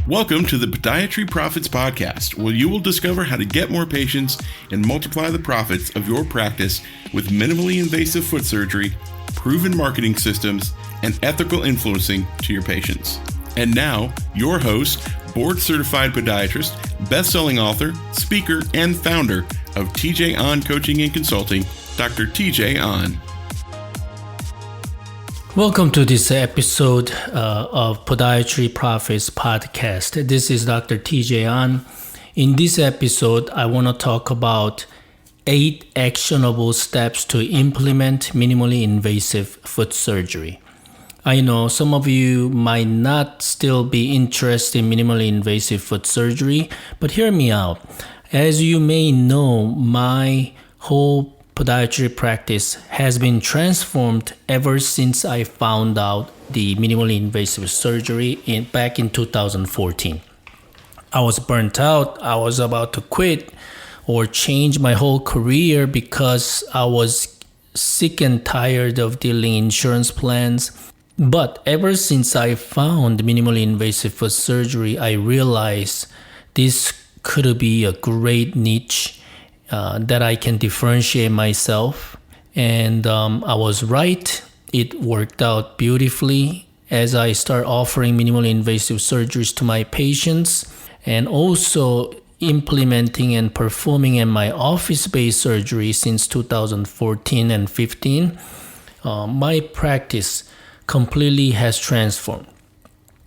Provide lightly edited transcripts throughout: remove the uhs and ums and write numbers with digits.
Welcome to the Podiatry Profits Podcast, where you will discover how to get more patients and multiply the profits of your practice with minimally invasive foot surgery, proven marketing systems, and ethical influencing to your patients. And now, your host, board-certified podiatrist, best-selling author, speaker, and founder of TJ Ahn Coaching and Consulting, Dr. TJ Ahn. Welcome to this episode of Podiatry Profits Podcast. This is Dr. TJ Ahn. In this episode, I want to talk about 8 actionable steps to implement minimally invasive foot surgery. I know some of you might not still be interested in minimally invasive foot surgery, but hear me out. As you may know, my whole podiatry practice has been transformed ever since I found out the minimally invasive surgery back in 2014. I was burnt out. I was about to quit or change my whole career because I was sick and tired of dealing insurance plans. But ever since I found minimally invasive foot surgery, I realized this could be a great niche that I can differentiate myself. And I was right. It worked out beautifully as I start offering minimally invasive surgeries to my patients and also implementing and performing in my office-based surgery since 2014 and 15. My practice completely has transformed.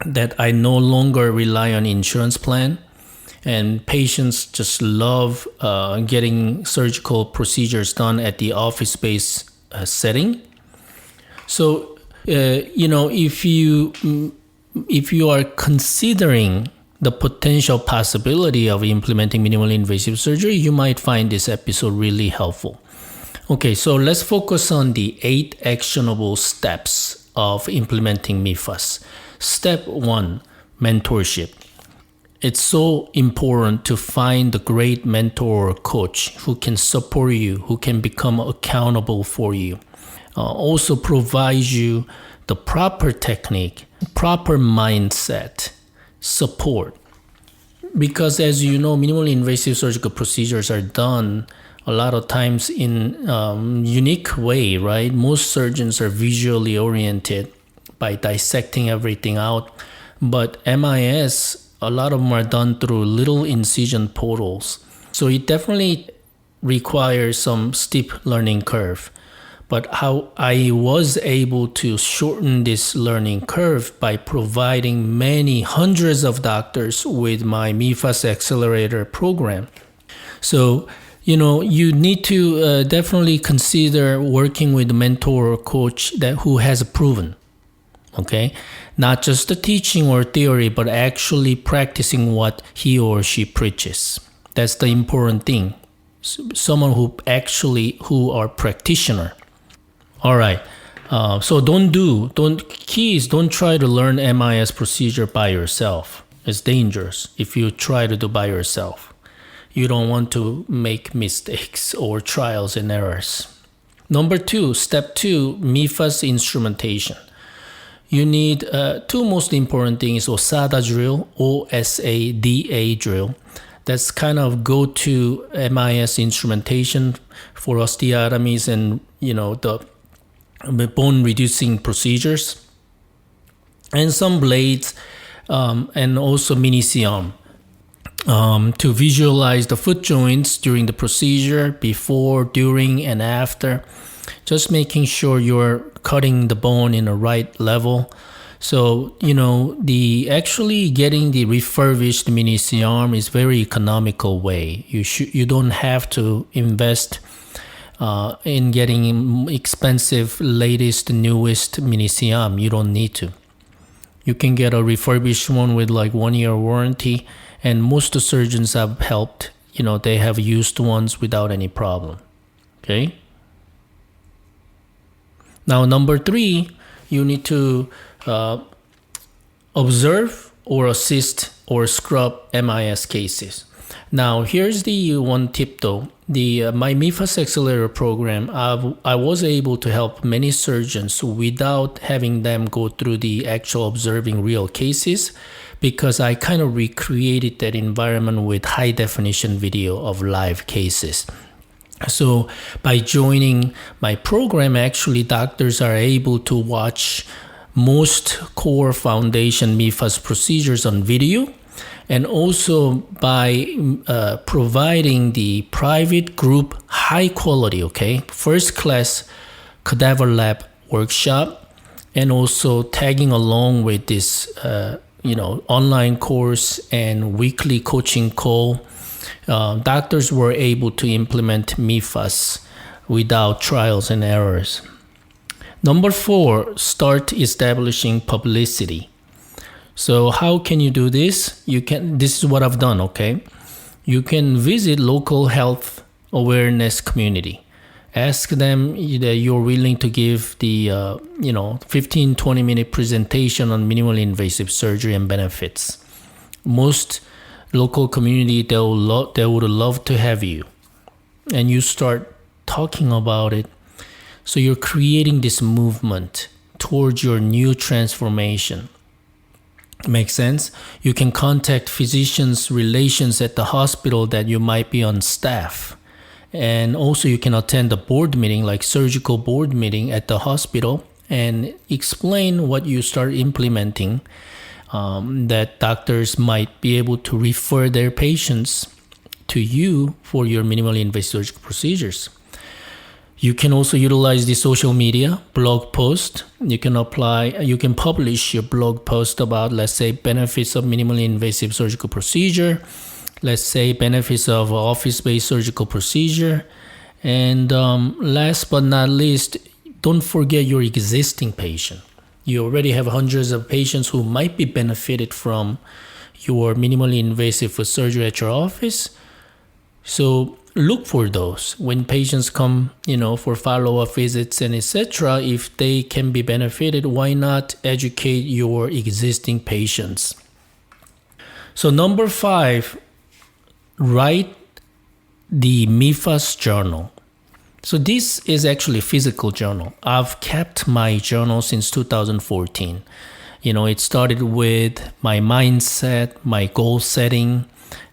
That I no longer rely on insurance plan. And patients just love getting surgical procedures done at the office-based setting. So, if you are considering the potential possibility of implementing minimally invasive surgery, you might find this episode really helpful. Okay, so let's focus on the 8 actionable steps of implementing MIFAS. Step 1, mentorship. It's so important to find a great mentor or coach who can support you, who can become accountable for you. Also provide you the proper technique, proper mindset, support. Because as you know, minimally invasive surgical procedures are done a lot of times in unique way, right? Most surgeons are visually oriented by dissecting everything out. But MIS, a lot of them are done through little incision portals. So it definitely requires some steep learning curve. But how I was able to shorten this learning curve by providing many hundreds of doctors with my MIFAS Accelerator program. So, you need to definitely consider working with a mentor or coach who has proven. Okay, not just the teaching or theory, but actually practicing what he or she preaches. That's the important thing. Someone who are practitioner. All right. So don't try to learn MIS procedure by yourself. It's dangerous if you try to do by yourself. You don't want to make mistakes or trials and errors. Number 2, step 2, MIFAS instrumentation. You need 2 most important things: OSADA drill, OSADA drill. That's kind of go-to MIS instrumentation for osteotomies and the bone-reducing procedures, and some blades, and also mini C-arm to visualize the foot joints during the procedure, before, during, and after. Just making sure you're cutting the bone in the right level. So, actually getting the refurbished mini C-arm is very economical way. You don't have to invest in getting expensive, latest, newest mini C-arm. You don't need to. You can get a refurbished one with like 1-year warranty, and most surgeons have helped. They have used ones without any problem. Okay. Now, number 3, you need to observe or assist or scrub MIS cases. Now, here's the one tip though. My MIFAS Accelerator program, I was able to help many surgeons without having them go through the actual observing real cases, because I kind of recreated that environment with high definition video of live cases. So by joining my program, actually doctors are able to watch most core foundation MIFAS procedures on video. And also by providing the private group high quality, first class cadaver lab workshop, and also tagging along with this online course and weekly coaching call, doctors were able to implement MIFAS without trials and errors. Number 4, start establishing publicity. So how can you do this? This is what I've done, You can visit local health awareness community. Ask them that you're willing to give the 15-20 minute presentation on minimally invasive surgery and benefits. Most local community, they would love to have you. And you start talking about it. So you're creating this movement towards your new transformation. Makes sense? You can contact physicians' relations at the hospital that you might be on staff. And also you can attend a board meeting, like surgical board meeting at the hospital, and explain what you start implementing, that doctors might be able to refer their patients to you for your minimally invasive surgical procedures. You can also utilize the social media, blog post. You can publish your blog post about, let's say, benefits of minimally invasive surgical procedure. Let's say benefits of office-based surgical procedure. And last but not least, don't forget your existing patient. You already have hundreds of patients who might be benefited from your minimally invasive surgery at your office. So look for those when patients come, for follow-up visits and etc. If they can be benefited, why not educate your existing patients? So number 5, write the MIFAS journal. So this is actually a physical journal. I've kept my journal since 2014. It started with my mindset, my goal setting,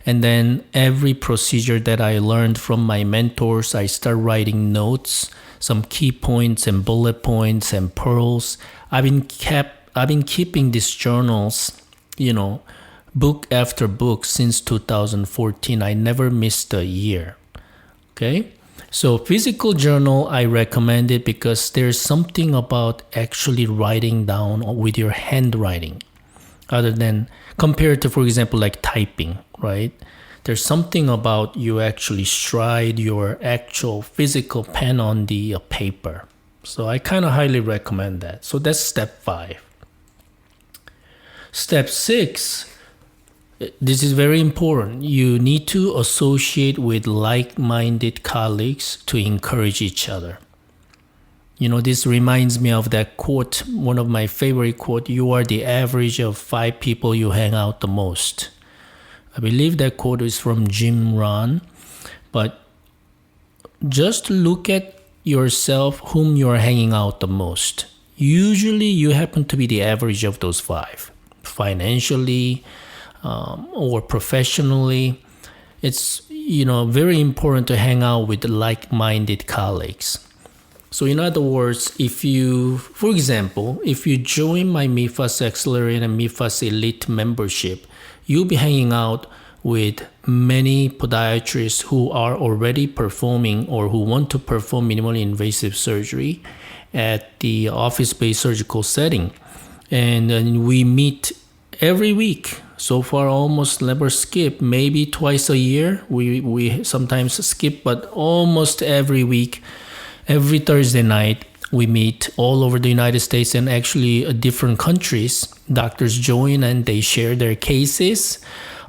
and then every procedure that I learned from my mentors, I start writing notes, some key points and bullet points and pearls. I've been keeping these journals, book after book since 2014. I never missed a year. So physical journal, I recommend it because there's something about actually writing down with your handwriting, other than compared to, for example, like typing, right? There's something about you actually stride your actual physical pen on the paper. So I kind of highly recommend that. So that's step 5. Step 6, this is very important. You need to associate with like-minded colleagues to encourage each other. This reminds me of that quote, one of my favorite quote, you are the average of 5 people you hang out the most. I believe that quote is from Jim Rohn, but just look at yourself, whom you're hanging out the most. Usually you happen to be the average of those 5, financially or professionally. It's, very important to hang out with like-minded colleagues. So in other words, if you join my MIFAS Accelerator and MIFAS Elite membership, you'll be hanging out with many podiatrists who are already performing or who want to perform minimally invasive surgery at the office-based surgical setting. And then we meet every week. So far, almost never skip, maybe twice a year. We sometimes skip, but almost every week. Every Thursday night, we meet all over the United States and actually different countries. Doctors join and they share their cases,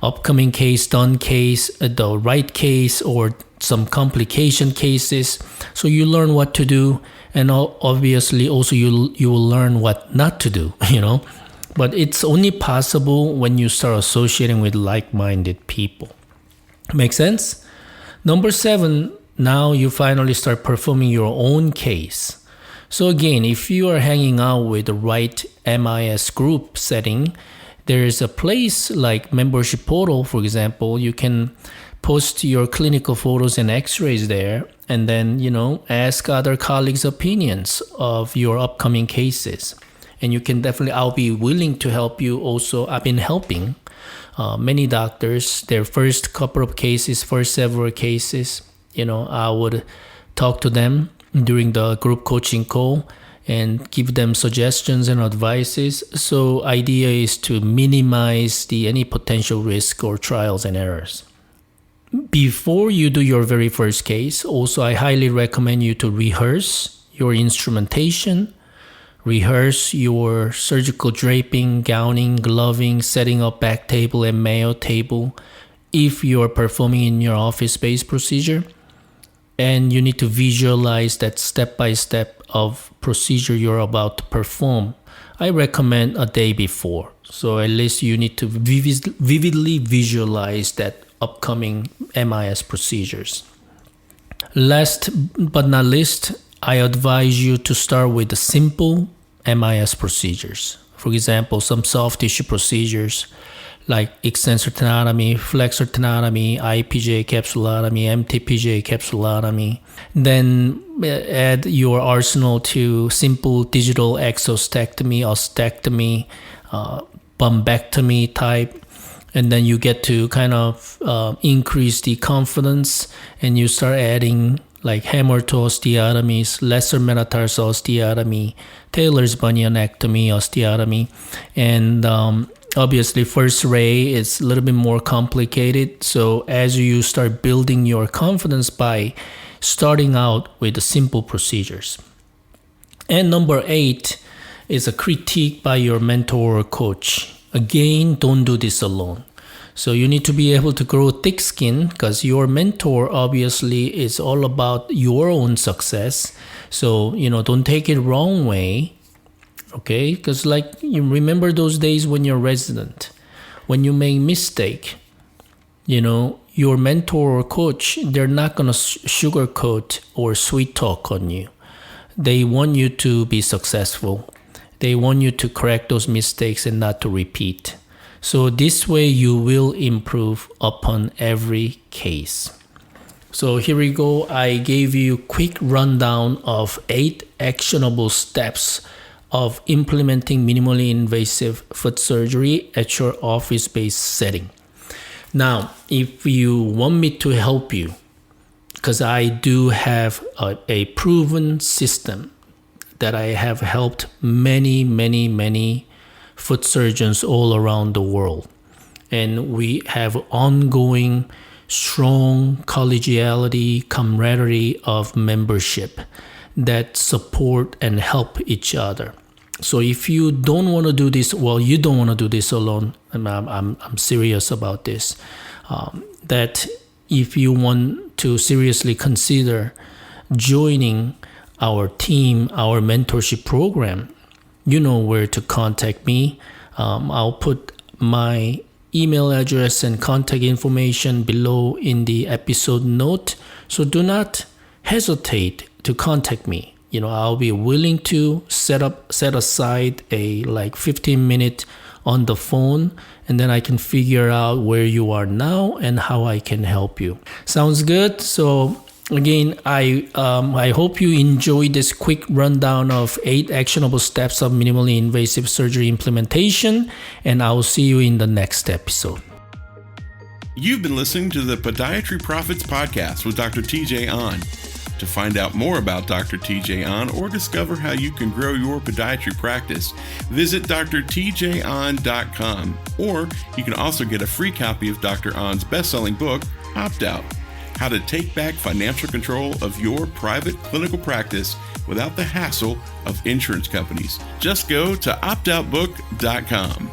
upcoming case, done case, the right case, or some complication cases. So you learn what to do, and obviously also you will learn what not to do, But it's only possible when you start associating with like-minded people. Make sense? Number 7, now you finally start performing your own case. So again, if you are hanging out with the right MIS group setting, there is a place like Membership Portal, for example. You can post your clinical photos and x-rays there, and then, ask other colleagues' opinions of your upcoming cases. And you can definitely, I'll be willing to help you also. I've been helping many doctors, their first several cases, I would talk to them during the group coaching call and give them suggestions and advices. So idea is to minimize any potential risk or trials and errors. Before you do your very first case, also I highly recommend you to rehearse your instrumentation, rehearse your surgical draping, gowning, gloving, setting up back table and Mayo table if you're performing in your office-based procedure. And you need to visualize that step-by-step of procedure you're about to perform. I recommend a day before. So at least you need to vividly visualize that upcoming MIS procedures. Last but not least, I advise you to start with the simple MIS procedures. For example, some soft tissue procedures like extensor tenotomy, flexor tenotomy, IPJ capsulotomy, MTPJ capsulotomy. Then add your arsenal to simple digital exostectomy, ostectomy, bumbectomy type. And then you get to kind of increase the confidence, and you start adding like hammer toe osteotomies, lesser metatarsal osteotomy, Taylor's bunionectomy, osteotomy. And obviously, first ray is a little bit more complicated. So as you start building your confidence by starting out with the simple procedures. And number 8 is a critique by your mentor or coach. Again, don't do this alone. So you need to be able to grow thick skin, because your mentor obviously is all about your own success. So, don't take it wrong way. Okay, because you remember those days when you're resident, when you make mistake, your mentor or coach, they're not going to sugarcoat or sweet talk on you. They want you to be successful. They want you to correct those mistakes and not to repeat. So this way you will improve upon every case. So here we go. I gave you a quick rundown of 8 actionable steps of implementing minimally invasive foot surgery at your office-based setting. Now, if you want me to help you, because I do have a proven system that I have helped many foot surgeons all around the world. And we have ongoing strong collegiality, camaraderie of membership that support and help each other. So if you don't want to do this, you don't want to do this alone, and I'm serious about this, that if you want to seriously consider joining our team, our mentorship program, you know where to contact me. I'll put my email address and contact information below in the episode note. So do not hesitate to contact me. I'll be willing to set aside a 15-minute on the phone, and then I can figure out where you are now and how I can help you. Sounds good? So again, I hope you enjoyed this quick rundown of 8 actionable steps of minimally invasive surgery implementation, and I will see you in the next episode. You've been listening to the Podiatry Profits Podcast with Dr. TJ Ahn. To find out more about Dr. TJ Ahn or discover how you can grow your podiatry practice, visit drtjahn.com, or you can also get a free copy of Dr. Ahn's best-selling book, Opt Out: How to Take Back Financial Control of Your Private Clinical Practice Without the Hassle of Insurance Companies. Just go to optoutbook.com.